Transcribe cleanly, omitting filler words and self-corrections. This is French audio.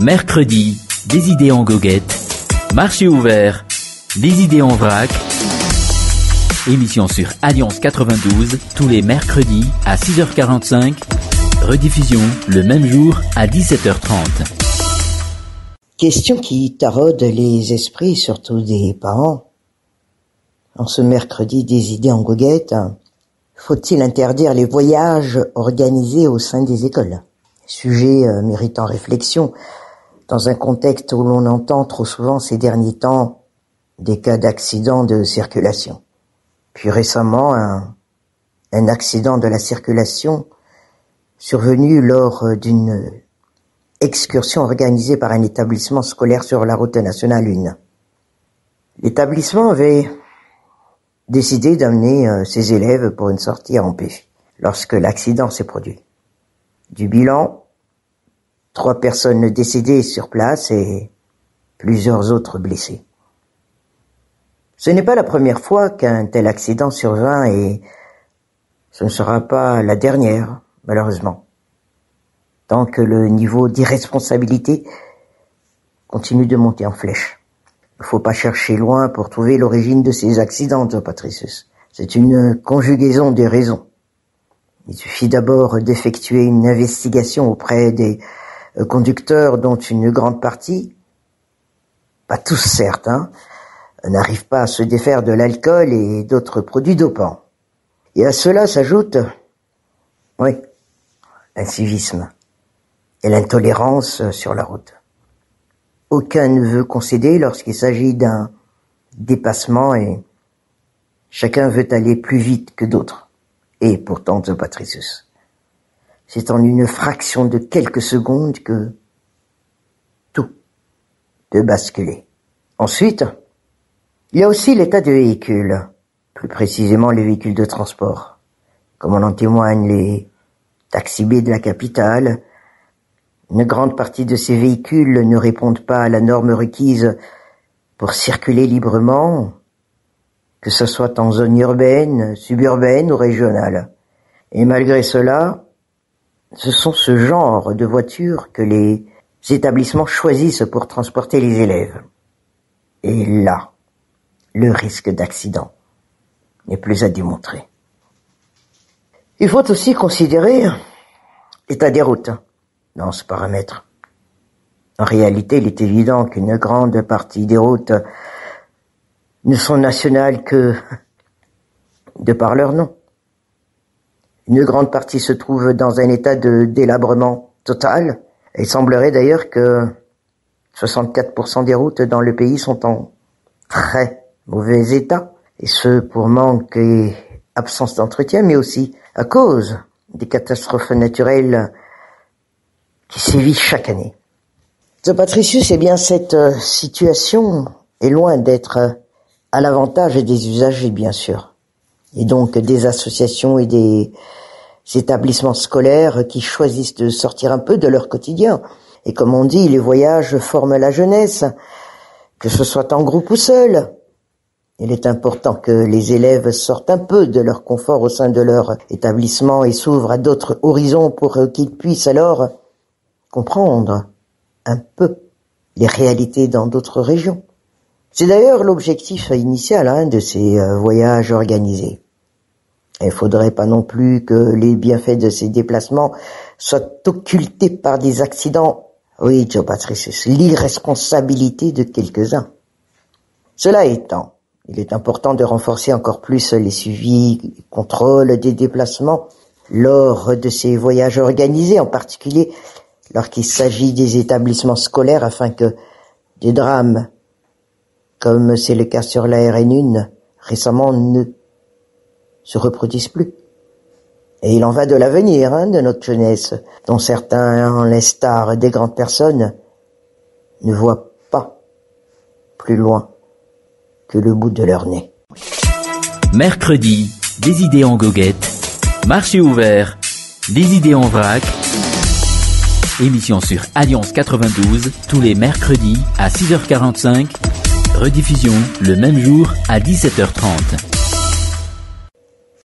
Mercredi, des idées en goguette. Marché ouvert, des idées en vrac. Émission sur Alliance 92, tous les mercredis à 6h45. Rediffusion le même jour à 17h30. Question qui taraude les esprits, surtout des parents. En ce mercredi des idées en goguette, faut-il interdire les voyages organisés au sein des écoles? Sujet méritant réflexion dans un contexte où l'on entend trop souvent ces derniers temps des cas d'accidents de circulation. Puis récemment, un accident de la circulation survenu lors d'une excursion organisée par un établissement scolaire sur la route nationale 1. L'établissement avait décidé d'amener ses élèves pour une sortie en PF lorsque l'accident s'est produit. Du bilan, 3 personnes décédées sur place et plusieurs autres blessés. Ce n'est pas la première fois qu'un tel accident survint et ce ne sera pas la dernière, malheureusement. Tant que le niveau d'irresponsabilité continue de monter en flèche. Il ne faut pas chercher loin pour trouver l'origine de ces accidents, Patricius. C'est une conjugaison des raisons. Il suffit d'abord d'effectuer une investigation auprès des conducteurs dont une grande partie, pas tous certes, n'arrivent pas à se défaire de l'alcool et d'autres produits dopants. Et à cela s'ajoute, l'incivisme et l'intolérance sur la route. Aucun ne veut concéder lorsqu'il s'agit d'un dépassement et chacun veut aller plus vite que d'autres. Et pourtant, Patricius, c'est en une fraction de quelques secondes que tout peut basculer. Ensuite, il y a aussi l'état des véhicules, plus précisément les véhicules de transport, comme en témoignent les taxis B de la capitale. Une grande partie de ces véhicules ne répondent pas à la norme requise pour circuler librement, que ce soit en zone urbaine, suburbaine ou régionale. Et malgré cela, ce sont ce genre de voitures que les établissements choisissent pour transporter les élèves. Et là, le risque d'accident n'est plus à démontrer. Il faut aussi considérer l'état des routes dans ce paramètre. En réalité, il est évident qu'une grande partie des routes ne sont nationales que de par leur nom. Une grande partie se trouve dans un état de délabrement total. Il semblerait d'ailleurs que 64% des routes dans le pays sont en très mauvais état, et ce pour manque et absence d'entretien, mais aussi à cause des catastrophes naturelles qui sévissent chaque année. Patricius, bien cette situation est loin d'être à l'avantage des usagers, bien sûr, et donc des associations et des établissements scolaires qui choisissent de sortir un peu de leur quotidien. Et comme on dit, les voyages forment la jeunesse, que ce soit en groupe ou seul. Il est important que les élèves sortent un peu de leur confort au sein de leur établissement et s'ouvrent à d'autres horizons pour qu'ils puissent alors comprendre un peu les réalités dans d'autres régions. C'est d'ailleurs l'objectif initial de ces voyages organisés. Il ne faudrait pas non plus que les bienfaits de ces déplacements soient occultés par des accidents. Oui, Patricius, l'irresponsabilité de quelques-uns. Cela étant, il est important de renforcer encore plus les suivis et contrôles des déplacements lors de ces voyages organisés, en particulier lorsqu'il s'agit des établissements scolaires, afin que des drames, comme c'est le cas sur la RN1 récemment, ne se reproduisent plus. Et il en va de l'avenir de notre jeunesse, dont certains, en l'instar des grandes personnes, ne voient pas plus loin que le bout de leur nez. Mercredi, des idées en goguette. Marché ouvert, des idées en vrac. Émission sur Alliance 92, tous les mercredis à 6h45. Rediffusion le même jour à 17h30.